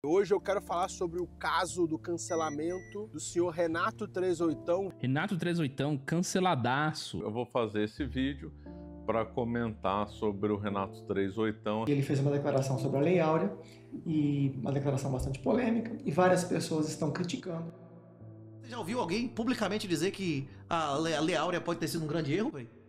Hoje eu quero falar sobre o caso do cancelamento do senhor Renato 38ão. Renato 38ão, canceladaço. Eu vou fazer esse vídeo para comentar sobre o Renato 38ão. Ele fez uma declaração sobre a Lei Áurea, e uma declaração bastante polêmica, e várias pessoas estão criticando. Você já ouviu alguém publicamente dizer que a Lei Áurea pode ter sido um grande erro, velho?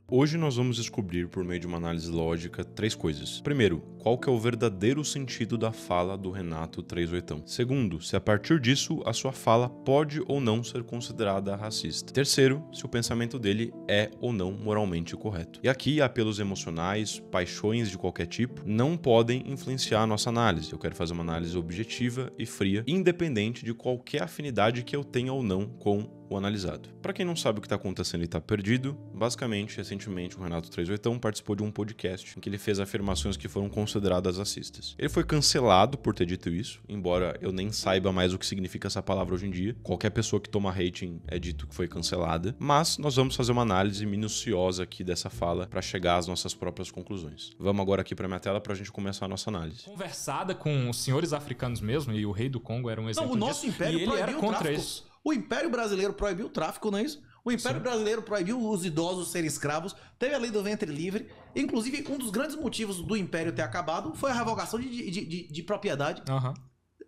Hoje nós vamos descobrir, por meio de uma análise lógica, três coisas. Primeiro, qual que é o verdadeiro sentido da fala do Renato 38ão. Segundo, se a partir disso a sua fala pode ou não ser considerada racista. Terceiro, se o pensamento dele é ou não moralmente correto. E aqui, apelos emocionais, paixões de qualquer tipo, não podem influenciar a nossa análise. Eu quero fazer uma análise objetiva e fria, independente de qualquer afinidade que eu tenha ou não com o analisado. Para quem não sabe o que está acontecendo e está perdido, basicamente, recentemente, o Renato 38ão participou de um podcast em que ele fez afirmações que foram consideradas racistas. Ele foi cancelado por ter dito isso, embora eu nem saiba mais o que significa essa palavra hoje em dia. Qualquer pessoa que toma rating é dito que foi cancelada, mas nós vamos fazer uma análise minuciosa aqui dessa fala para chegar às nossas próprias conclusões. Vamos agora aqui para minha tela para a gente começar a nossa análise. Conversada com os senhores africanos mesmo, e o rei do Congo era um exemplo Não, o nosso disso, império e ele era proibiu o contra tráfico. isso. O Império Brasileiro proibiu o tráfico, não é isso? O Império Brasileiro proibiu os idosos serem escravos, teve a lei do ventre livre. Inclusive, um dos grandes motivos do Império ter acabado foi a revogação de propriedade.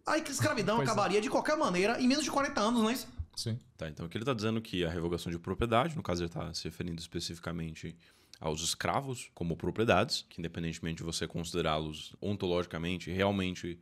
Aí que a escravidão acabaria de qualquer maneira em menos de 40 anos, não é isso? Sim. Tá, então aqui ele está dizendo que a revogação de propriedade, no caso ele está se referindo especificamente aos escravos como propriedades, que independentemente de você considerá-los ontologicamente realmente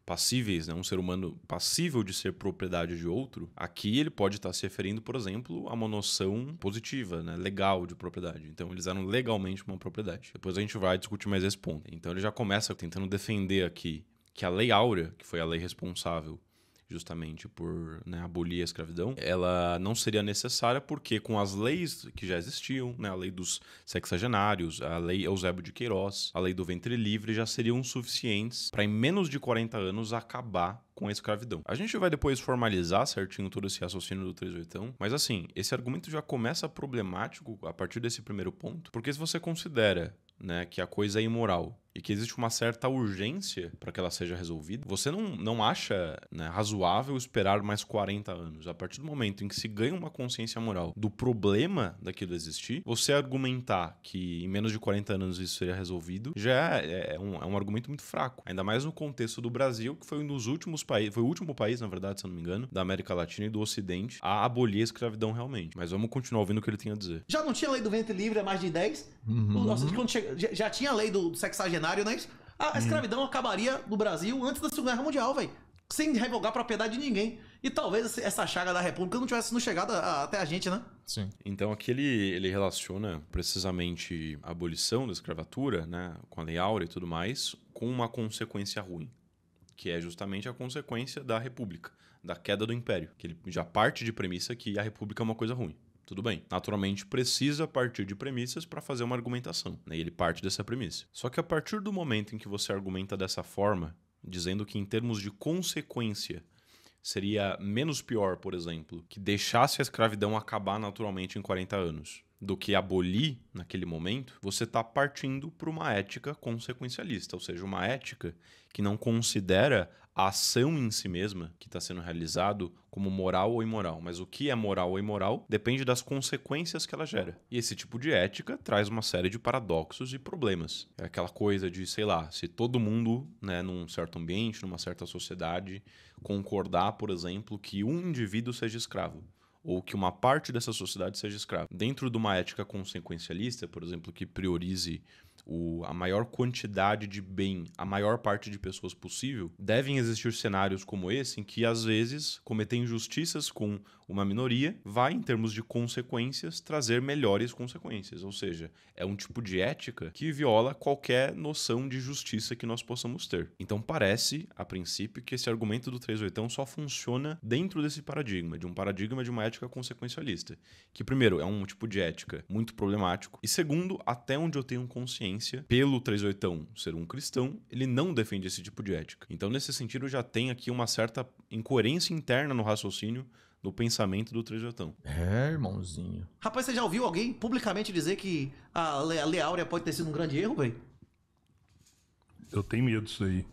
passíveis, né? Um ser humano passível de ser propriedade de outro, aqui ele pode estar se referindo, por exemplo, a uma noção positiva, né? Legal de propriedade. Então eles eram legalmente uma propriedade. Depois a gente vai discutir mais esse ponto. Então ele já começa tentando defender aqui que a Lei Áurea, que foi a lei responsável justamente por, né, abolir a escravidão, ela não seria necessária porque com as leis que já existiam, né, a lei dos sexagenários, a lei Eusébio de Queiroz, a lei do ventre livre, já seriam suficientes para em menos de 40 anos acabar com a escravidão. A gente vai depois formalizar certinho todo esse raciocínio do 38ão, mas assim, esse argumento já começa problemático a partir desse primeiro ponto, porque se você considera, né, que a coisa é imoral e que existe uma certa urgência para que ela seja resolvida, você não acha, né, razoável esperar mais 40 anos. A partir do momento em que se ganha uma consciência moral do problema daquilo existir, você argumentar que em menos de 40 anos isso seria resolvido já é um argumento muito fraco. Ainda mais no contexto do Brasil, que foi um dos últimos países, foi o último país, na verdade, se eu não me engano, da América Latina e do Ocidente a abolir a escravidão realmente. Mas vamos continuar ouvindo o que ele tem a dizer. Já não tinha lei do ventre livre há mais de 10? Nossa, quando já tinha a lei do sexagenário, não é isso? A escravidão acabaria no Brasil antes da Segunda Guerra Mundial, velho. Sem revogar a propriedade de ninguém. E talvez essa chaga da República não tivesse chegado até a gente, né? Sim. Então aqui ele relaciona precisamente a abolição da escravatura, né, com a Lei Áurea e tudo mais, com uma consequência ruim, que é justamente a consequência da República, da queda do Império, que ele já parte de premissa que a República é uma coisa ruim. Tudo bem. Naturalmente, precisa partir de premissas para fazer uma argumentação, né? E ele parte dessa premissa. Só que a partir do momento em que você argumenta dessa forma, dizendo que em termos de consequência seria menos pior, por exemplo, que deixasse a escravidão acabar naturalmente em 40 anos, do que abolir naquele momento, você está partindo para uma ética consequencialista, ou seja, uma ética que não considera a ação em si mesma que está sendo realizado como moral ou imoral, mas o que é moral ou imoral depende das consequências que ela gera. E esse tipo de ética traz uma série de paradoxos e problemas. É aquela coisa de, sei lá, se todo mundo, né, num certo ambiente, numa certa sociedade, concordar, por exemplo, que um indivíduo seja escravo, ou que uma parte dessa sociedade seja escrava. Dentro de uma ética consequencialista, por exemplo, que priorize a maior quantidade de bem, a maior parte de pessoas possível, devem existir cenários como esse em que, às vezes, cometer injustiças com uma minoria vai, em termos de consequências, trazer melhores consequências. Ou seja, é um tipo de ética que viola qualquer noção de justiça que nós possamos ter. Então parece, a princípio, que esse argumento do 38ão só funciona dentro desse paradigma, de um paradigma de uma ética consequencialista, que, primeiro, é um tipo de ética muito problemático, e segundo, até onde eu tenho consciência, pelo 38ão ser um cristão, ele não defende esse tipo de ética. Então, nesse sentido, já tem aqui uma certa incoerência interna no raciocínio, no pensamento do 38ão. É, irmãozinho. Rapaz, você já ouviu alguém publicamente dizer que a Lei Áurea pode ter sido um grande erro, velho? Eu tenho medo disso aí.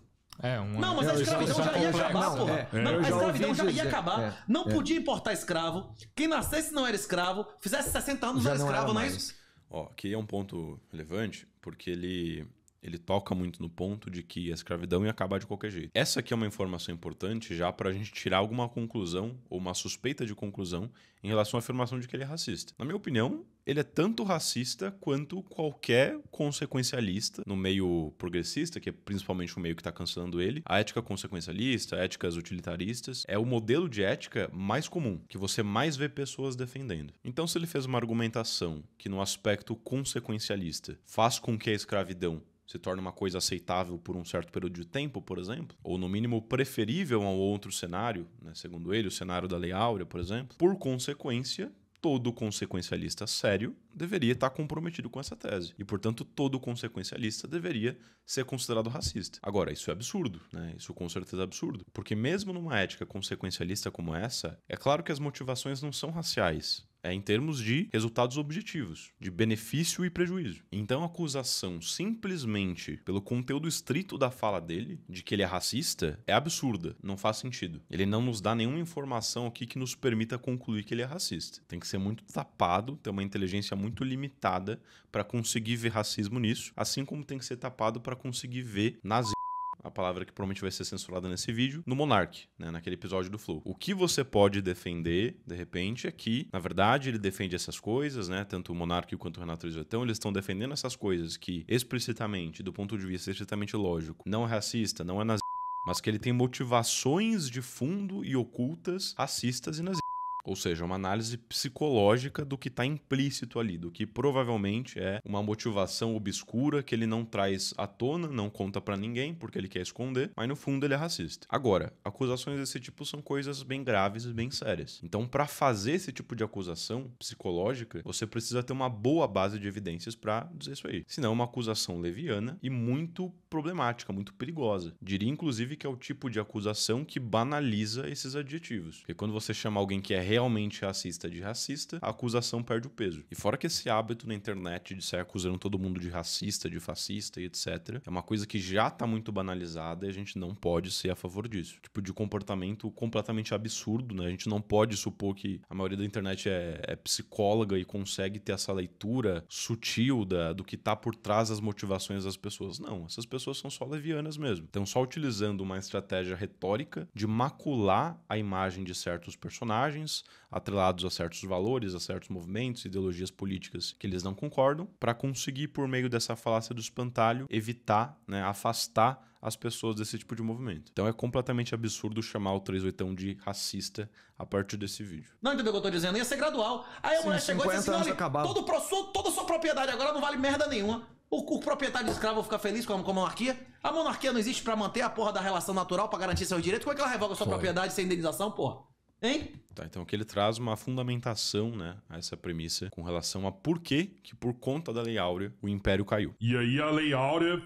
Não, mas a escravidão já ia acabar, porra. Não, a escravidão já ia acabar. Não podia importar escravo. Quem nascesse não era escravo. Fizesse 60 anos não era escravo, não é isso? Ó, aqui é um ponto relevante, porque ele toca muito no ponto de que a escravidão ia acabar de qualquer jeito. Essa aqui é uma informação importante já para a gente tirar alguma conclusão ou uma suspeita de conclusão em relação à afirmação de que ele é racista. Na minha opinião, ele é tanto racista quanto qualquer consequencialista no meio progressista, que é principalmente o meio que está cancelando ele. A ética consequencialista, éticas utilitaristas, é o modelo de ética mais comum, que você mais vê pessoas defendendo. Então, se ele fez uma argumentação que no aspecto consequencialista faz com que a escravidão se torna uma coisa aceitável por um certo período de tempo, por exemplo, ou no mínimo preferível a um outro cenário, né, segundo ele, o cenário da Lei Áurea, por exemplo, por consequência, todo consequencialista sério deveria estar comprometido com essa tese. E, portanto, todo consequencialista deveria ser considerado racista. Agora, isso é absurdo, né? Isso com certeza é absurdo. Porque mesmo numa ética consequencialista como essa, é claro que as motivações não são raciais. É em termos de resultados objetivos, de benefício e prejuízo. Então a acusação simplesmente pelo conteúdo estrito da fala dele, de que ele é racista, é absurda, não faz sentido. Ele não nos dá nenhuma informação aqui que nos permita concluir que ele é racista. Tem que ser muito tapado, ter uma inteligência muito limitada para conseguir ver racismo nisso, assim como tem que ser tapado para conseguir ver nazismo, a palavra que provavelmente vai ser censurada nesse vídeo, no Monark, né, naquele episódio do Flow. O que você pode defender, de repente, é que, na verdade, ele defende essas coisas, né, tanto o Monark quanto o Renato 3oitão, eles estão defendendo essas coisas que, explicitamente, do ponto de vista estritamente lógico, não é racista, não é nazista, mas que ele tem motivações de fundo e ocultas racistas e nazistas. Ou seja, uma análise psicológica do que está implícito ali, do que provavelmente é uma motivação obscura que ele não traz à tona, não conta pra ninguém porque ele quer esconder, mas no fundo ele é racista. Agora, acusações desse tipo são coisas bem graves e bem sérias. Então, para fazer esse tipo de acusação psicológica, você precisa ter uma boa base de evidências para dizer isso aí. Senão é uma acusação leviana e muito problemática, muito perigosa. Diria, inclusive, que é o tipo de acusação que banaliza esses adjetivos. Porque quando você chama alguém que é realmente racista de racista, a acusação perde o peso. E fora que esse hábito na internet de sair acusando todo mundo de racista, de fascista e etc, é uma coisa que já tá muito banalizada e a gente não pode ser a favor disso. Tipo de comportamento completamente absurdo, né? A gente não pode supor que a maioria da internet é psicóloga e consegue ter essa leitura sutil do que tá por trás das motivações das pessoas. Não, essas pessoas são só levianas mesmo. Então, só utilizando uma estratégia retórica de macular a imagem de certos personagens, atrelados a certos valores, a certos movimentos, ideologias políticas que eles não concordam, para conseguir, por meio dessa falácia do espantalho, evitar, né, afastar as pessoas desse tipo de movimento. Então é completamente absurdo chamar o 3oitão de racista a partir desse vídeo. Não entendeu o que eu tô dizendo? Ia ser gradual. Aí a mulher chegou e disse assim, olha, toda a sua propriedade agora não vale merda nenhuma. O proprietário de escravo fica feliz com a monarquia? A monarquia não existe pra manter a porra da relação natural, pra garantir seus direitos? Como é que ela revoga a sua propriedade sem indenização, porra? Hein? Tá, então aqui ele traz uma fundamentação, né, a essa premissa com relação a por que por conta da Lei Áurea o Império caiu. E aí a Lei Áurea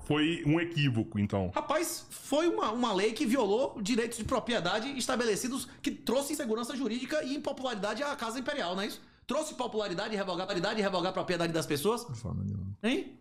foi um equívoco, então? Rapaz, foi uma lei que violou direitos de propriedade estabelecidos, que trouxe insegurança jurídica e impopularidade à Casa Imperial, não é isso? Trouxe popularidade e revogar a propriedade das pessoas? De forma nenhuma. Hein?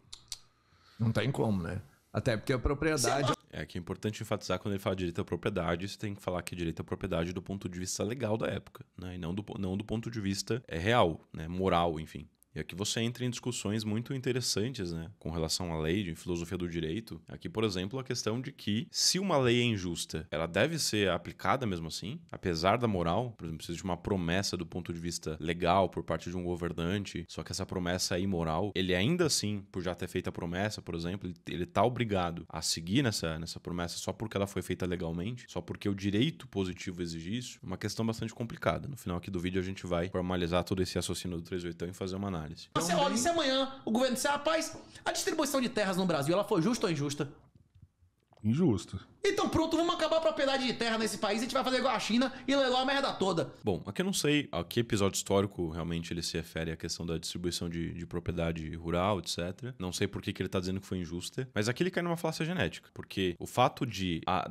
Não tem como, né? Até porque a propriedade... É que é importante enfatizar quando ele fala direito à propriedade, você tem que falar que é direito à propriedade do ponto de vista legal da época, né? E não do ponto de vista real, né? Moral, enfim. E aqui você entra em discussões muito interessantes, né, com relação à lei, de filosofia do direito. Aqui, por exemplo, a questão de que se uma lei é injusta, ela deve ser aplicada mesmo assim, apesar da moral. Por exemplo, precisa de uma promessa do ponto de vista legal por parte de um governante, só que essa promessa é imoral. Ele ainda assim, por já ter feito a promessa, por exemplo, ele tá obrigado a seguir nessa promessa só porque ela foi feita legalmente, só porque o direito positivo exige isso. Uma questão bastante complicada. No final aqui do vídeo a gente vai formalizar todo esse raciocínio do 3oitão e fazer uma análise. Você olha, se amanhã o governo disser, rapaz, a distribuição de terras no Brasil, ela foi justa ou injusta? Injusta. Então Então pronto, vamos acabar a propriedade de terra nesse país, a gente vai fazer igual a China e leiloar a merda toda. Bom, aqui eu não sei a que episódio histórico realmente ele se refere à questão da distribuição de propriedade rural, etc. Não sei por que ele tá dizendo que foi injusta, mas aqui ele cai numa falácia genética, porque o fato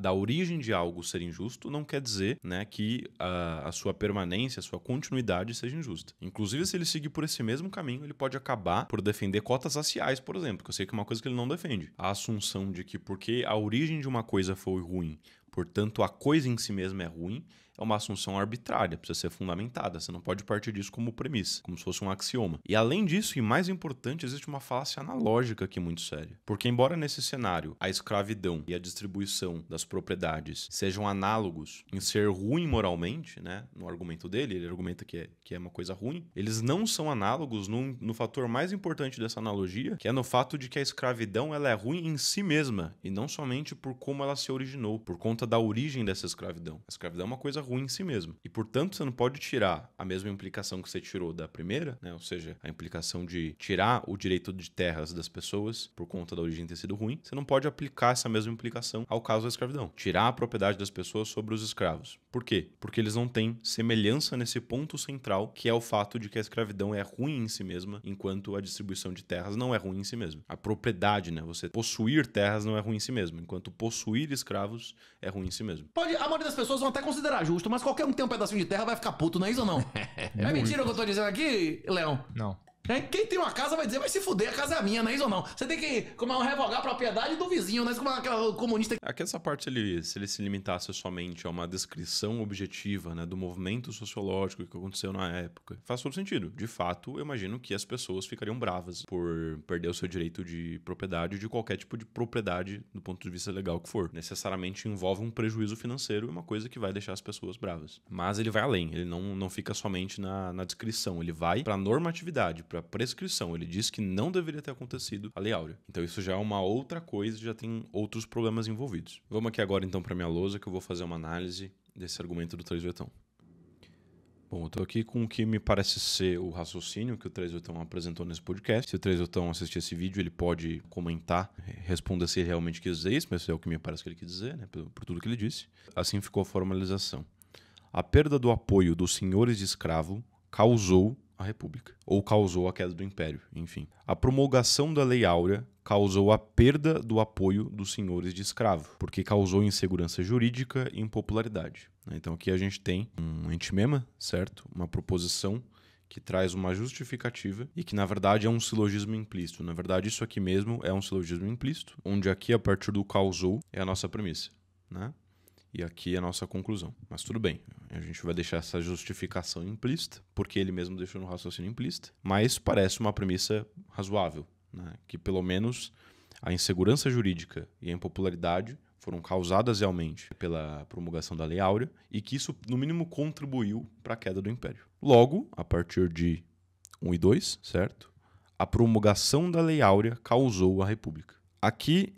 da origem de algo ser injusto não quer dizer, né, que a sua permanência, a sua continuidade seja injusta. Inclusive, se ele seguir por esse mesmo caminho, ele pode acabar por defender cotas raciais, por exemplo, que eu sei que é uma coisa que ele não defende. A assunção de que porque a origem de uma coisa foi ruim, portanto a coisa em si mesma é ruim, é uma assunção arbitrária, precisa ser fundamentada. Você não pode partir disso como premissa, como se fosse um axioma. E além disso, e mais importante, existe uma falácia analógica aqui muito séria. Porque embora nesse cenário a escravidão e a distribuição das propriedades sejam análogos em ser ruim moralmente, né, no argumento dele, ele argumenta que é uma coisa ruim, eles não são análogos no fator mais importante dessa analogia, que é no fato de que a escravidão ela é ruim em si mesma, e não somente por como ela se originou, por conta da origem dessa escravidão. A escravidão é uma coisa ruim em si mesmo. E, portanto, você não pode tirar a mesma implicação que você tirou da primeira, né? Ou seja, a implicação de tirar o direito de terras das pessoas por conta da origem ter sido ruim. Você não pode aplicar essa mesma implicação ao caso da escravidão. Tirar a propriedade das pessoas sobre os escravos. Por quê? Porque eles não têm semelhança nesse ponto central, que é o fato de que a escravidão é ruim em si mesma, enquanto a distribuição de terras não é ruim em si mesma. A propriedade, né? Você possuir terras não é ruim em si mesmo, enquanto possuir escravos é ruim em si mesmo. A maioria das pessoas vão até considerar justo, mas qualquer um que tem um pedacinho de terra vai ficar puto, não é isso ou não? É mentira o que eu tô dizendo aqui, Leão? Não. Quem tem uma casa vai dizer, vai se fuder, a casa é minha, não é isso ou não? Você tem que revogar a propriedade do vizinho, não é isso como aquela comunista. Aqui essa parte, se ele se limitasse somente a uma descrição objetiva, né, do movimento sociológico que aconteceu na época, faz todo sentido. De fato, eu imagino que as pessoas ficariam bravas por perder o seu direito de propriedade, de qualquer tipo de propriedade, do ponto de vista legal que for. Necessariamente envolve um prejuízo financeiro e uma coisa que vai deixar as pessoas bravas. Mas ele vai além, ele não fica somente na descrição, ele vai pra normatividade, pra prescrição. Ele diz que não deveria ter acontecido a Lei Áurea. Então isso já é uma outra coisa, já tem outros problemas envolvidos. Vamos aqui agora então para minha lousa, que eu vou fazer uma análise desse argumento do 3/8. Bom, eu tô aqui com o que me parece ser o raciocínio que o 3/8 apresentou nesse podcast. Se o 3/8 assistir esse vídeo, ele pode comentar, responder se ele realmente quis dizer isso, mas é o que me parece que ele quis dizer, né, por tudo que ele disse. Assim ficou a formalização. A perda do apoio dos senhores de escravo causou a República, ou causou a queda do Império, enfim. A promulgação da Lei Áurea causou a perda do apoio dos senhores de escravo, porque causou insegurança jurídica e impopularidade. Então aqui a gente tem um entimema, certo? Uma proposição que traz uma justificativa e que na verdade é um silogismo implícito. Na verdade isso aqui mesmo é um silogismo implícito, onde aqui a partir do causou é a nossa premissa, né? E aqui é a nossa conclusão. Mas tudo bem, a gente vai deixar essa justificação implícita, porque ele mesmo deixou no raciocínio implícito, mas parece uma premissa razoável, né? Que pelo menos a insegurança jurídica e a impopularidade foram causadas realmente pela promulgação da Lei Áurea e que isso, no mínimo, contribuiu para a queda do Império. Logo, a partir de 1 e 2, certo? A promulgação da Lei Áurea causou a República. Aqui,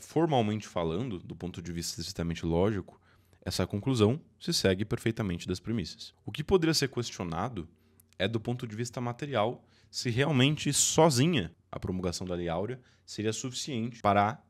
formalmente falando, do ponto de vista estritamente lógico, essa conclusão se segue perfeitamente das premissas. O que poderia ser questionado é, do ponto de vista material, se realmente sozinha a promulgação da Lei Áurea seria suficiente para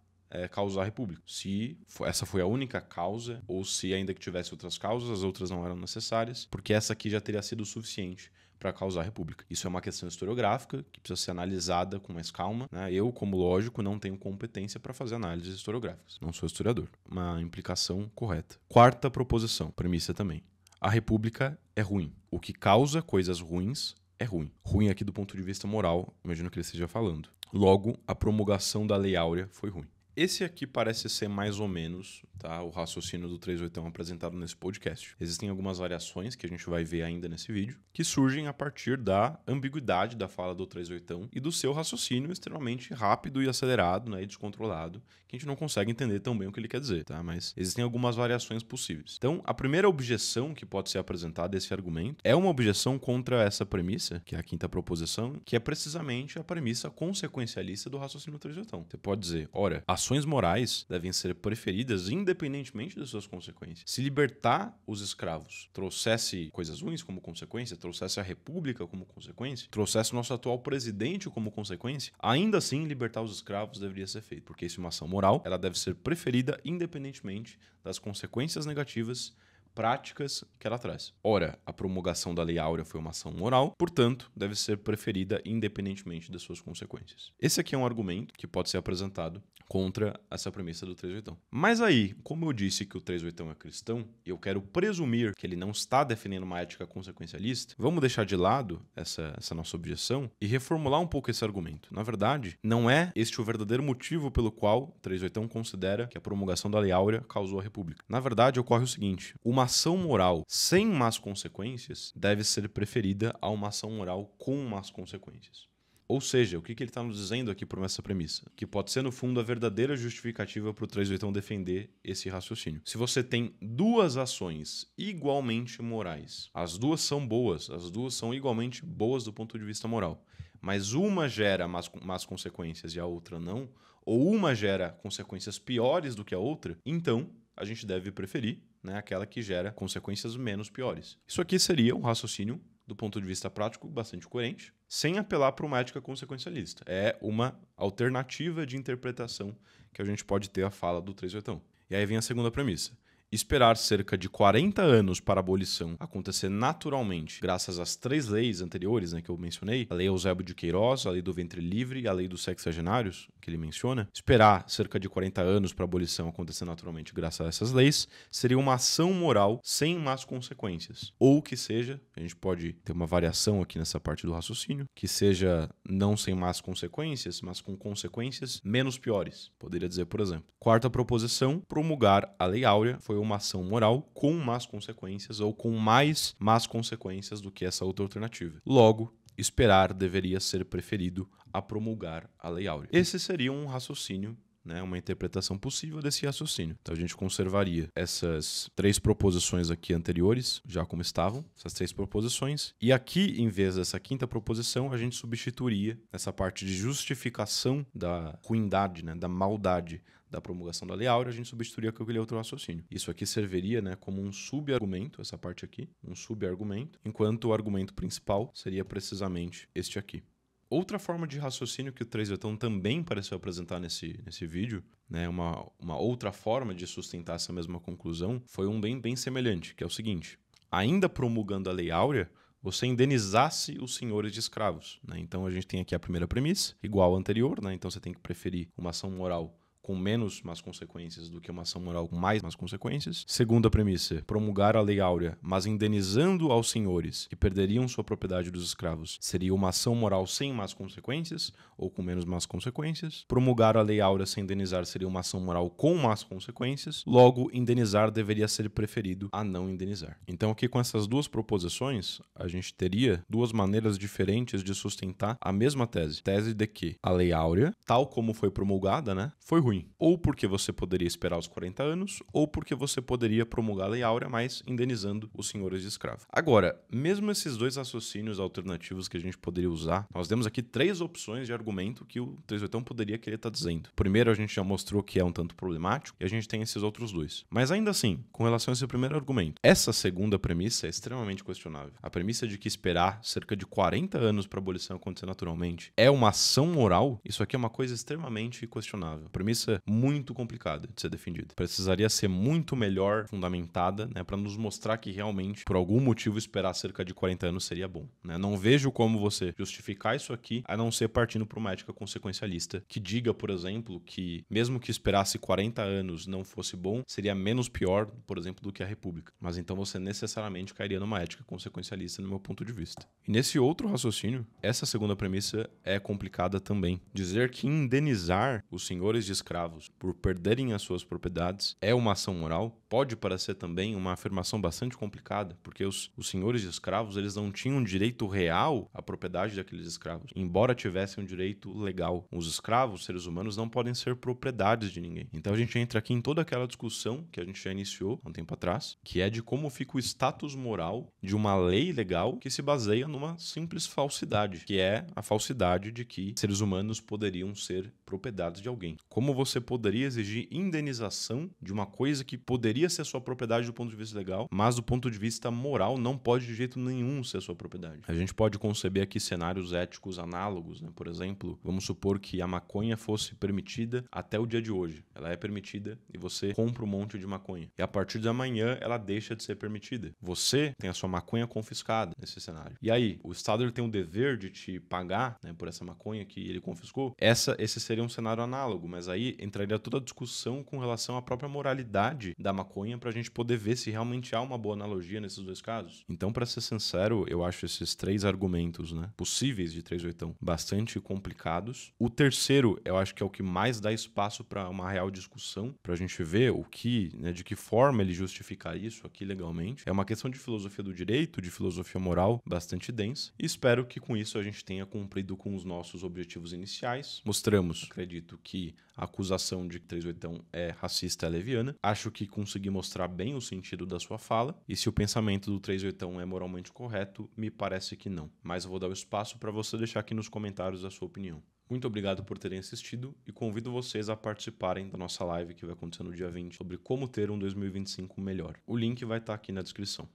causar a República. Se essa foi a única causa, ou se ainda que tivesse outras causas, as outras não eram necessárias, porque essa aqui já teria sido suficiente para causar a República. Isso é uma questão historiográfica que precisa ser analisada com mais calma, né? Eu, como lógico, não tenho competência para fazer análises historiográficas. Não sou historiador. Uma implicação correta. Quarta proposição, premissa também. A República é ruim. O que causa coisas ruins é ruim. Ruim aqui do ponto de vista moral, imagino que ele esteja falando. Logo, a promulgação da Lei Áurea foi ruim. Esse aqui parece ser mais ou menos, tá, o raciocínio do 3/8 apresentado nesse podcast. Existem algumas variações que a gente vai ver ainda nesse vídeo, que surgem a partir da ambiguidade da fala do 3/8 e do seu raciocínio extremamente rápido e acelerado, né, e descontrolado, que a gente não consegue entender tão bem o que ele quer dizer, tá? Mas existem algumas variações possíveis. Então, a primeira objeção que pode ser apresentada desse argumento é uma objeção contra essa premissa, que é a quinta proposição, que é precisamente a premissa consequencialista do raciocínio do 3/8. Você pode dizer, ora, a ações morais devem ser preferidas independentemente das suas consequências. Se libertar os escravos trouxesse coisas ruins como consequência, trouxesse a república como consequência, trouxesse o nosso atual presidente como consequência, ainda assim libertar os escravos deveria ser feito, porque isso é uma ação moral, ela deve ser preferida independentemente das consequências negativas práticas que ela traz. Ora, a promulgação da Lei Áurea foi uma ação moral, portanto, deve ser preferida independentemente das suas consequências. Esse aqui é um argumento que pode ser apresentado contra essa premissa do 3/8. Mas aí, como eu disse que o 3/8 é cristão, e eu quero presumir que ele não está defendendo uma ética consequencialista, vamos deixar de lado essa nossa objeção e reformular um pouco esse argumento. Na verdade, não é este o verdadeiro motivo pelo qual o 3/8 considera que a promulgação da Lei Áurea causou a República. Na verdade, ocorre o seguinte: uma ação moral sem más consequências deve ser preferida a uma ação moral com más consequências. Ou seja, o que ele está nos dizendo aqui por essa premissa? Que pode ser, no fundo, a verdadeira justificativa para o 3/8 defender esse raciocínio. Se você tem duas ações igualmente morais, as duas são boas, as duas são igualmente boas do ponto de vista moral, mas uma gera más consequências e a outra não, ou uma gera consequências piores do que a outra, então a gente deve preferir, né, aquela que gera consequências menos piores. Isso aqui seria um raciocínio, do ponto de vista prático, bastante coerente, sem apelar para uma ética consequencialista. É uma alternativa de interpretação que a gente pode ter à fala do 3/8. E aí vem a segunda premissa. Esperar cerca de 40 anos para a abolição acontecer naturalmente, graças às 3 leis anteriores, né, que eu mencionei, a Lei Eusébio de Queiroz, a Lei do Ventre Livre e a Lei dos Sexagenários, que ele menciona, esperar cerca de 40 anos para a abolição acontecer naturalmente graças a essas leis, seria uma ação moral sem más consequências. Ou que seja, a gente pode ter uma variação aqui nessa parte do raciocínio, que seja não sem más consequências, mas com consequências menos piores. Poderia dizer, por exemplo. Quarta proposição, promulgar a Lei Áurea foi uma ação moral com más consequências ou com mais más consequências do que essa outra alternativa. Logo, esperar deveria ser preferido a promulgar a Lei Áurea. Esse seria um raciocínio, né, uma interpretação possível desse raciocínio. Então a gente conservaria essas 3 proposições aqui anteriores, já como estavam, essas 3 proposições, e aqui, em vez dessa quinta proposição, a gente substituiria essa parte de justificação da ruindade, né, da maldade da promulgação da Lei Áurea, a gente substituiria com aquele outro raciocínio. Isso aqui serviria, né, como um subargumento, essa parte aqui, um subargumento, enquanto o argumento principal seria precisamente este aqui. Outra forma de raciocínio que o 3/8 também pareceu apresentar nesse vídeo, né, uma outra forma de sustentar essa mesma conclusão, foi um bem semelhante, que é o seguinte: ainda promulgando a Lei Áurea, você indenizasse os senhores de escravos, né? Então a gente tem aqui a primeira premissa, igual à anterior, né? Então você tem que preferir uma ação moral com menos más consequências do que uma ação moral com mais más consequências. Segunda premissa, promulgar a Lei Áurea, mas indenizando aos senhores que perderiam sua propriedade dos escravos, seria uma ação moral sem más consequências ou com menos más consequências. Promulgar a Lei Áurea sem indenizar seria uma ação moral com más consequências. Logo, indenizar deveria ser preferido a não indenizar. Então aqui com essas duas proposições, a gente teria duas maneiras diferentes de sustentar a mesma tese. Tese de que a Lei Áurea, tal como foi promulgada, né, foi ruim. Ou porque você poderia esperar os 40 anos, ou porque você poderia promulgar a Lei Áurea, mas indenizando os senhores de escravo. Agora, mesmo esses dois raciocínios alternativos que a gente poderia usar, nós temos aqui 3 opções de argumento que o 3/8 poderia querer estar dizendo. Primeiro, a gente já mostrou que é um tanto problemático, e a gente tem esses outros 2. Mas ainda assim, com relação a esse primeiro argumento, essa segunda premissa é extremamente questionável. A premissa de que esperar cerca de 40 anos para a abolição acontecer naturalmente é uma ação moral, isso aqui é uma coisa extremamente questionável. A premissa muito complicada de ser defendida. Precisaria ser muito melhor fundamentada, né, para nos mostrar que realmente, por algum motivo, esperar cerca de 40 anos seria bom, né? Não vejo como você justificar isso aqui a não ser partindo para uma ética consequencialista que diga, por exemplo, que mesmo que esperasse 40 anos não fosse bom, seria menos pior, por exemplo, do que a República. Mas então você necessariamente cairia numa ética consequencialista no meu ponto de vista. E nesse outro raciocínio, essa segunda premissa é complicada também. Dizer que indenizar os senhores de escravos por perderem as suas propriedades é uma ação moral pode parecer também uma afirmação bastante complicada, porque os senhores de escravos eles não tinham direito real à propriedade daqueles escravos, embora tivessem um direito legal. Os escravos, seres humanos, não podem ser propriedades de ninguém. Então a gente entra aqui em toda aquela discussão que a gente já iniciou há um tempo atrás, que é de como fica o status moral de uma lei legal que se baseia numa simples falsidade, que é a falsidade de que seres humanos poderiam ser propriedades de alguém. Como você poderia exigir indenização de uma coisa que poderia ser sua propriedade do ponto de vista legal, mas do ponto de vista moral não pode de jeito nenhum ser sua propriedade. A gente pode conceber aqui cenários éticos análogos, né? Por exemplo, vamos supor que a maconha fosse permitida até o dia de hoje. Ela é permitida e você compra um monte de maconha. E a partir de amanhã ela deixa de ser permitida. Você tem a sua maconha confiscada nesse cenário. E aí, o Estado ele tem o dever de te pagar, né, por essa maconha que ele confiscou? Esse seria um cenário análogo, mas aí entraria toda a discussão com relação à própria moralidade da maconha para a gente poder ver se realmente há uma boa analogia nesses dois casos. Então, para ser sincero, eu acho esses 3 argumentos, né, possíveis de 3/8 bastante complicados. O terceiro, eu acho que é o que mais dá espaço para uma real discussão, para a gente ver o que, né, de que forma ele justificar isso aqui legalmente. É uma questão de filosofia do direito, de filosofia moral bastante densa. E espero que com isso a gente tenha cumprido com os nossos objetivos iniciais. Mostramos, acredito, que a acusação de que 3/8 é racista e leviana. Acho que consegui mostrar bem o sentido da sua fala. E se o pensamento do 3/8 é moralmente correto, me parece que não. Mas eu vou dar o espaço para você deixar aqui nos comentários a sua opinião. Muito obrigado por terem assistido e convido vocês a participarem da nossa live que vai acontecer no dia 20 sobre como ter um 2025 melhor. O link vai estar aqui na descrição.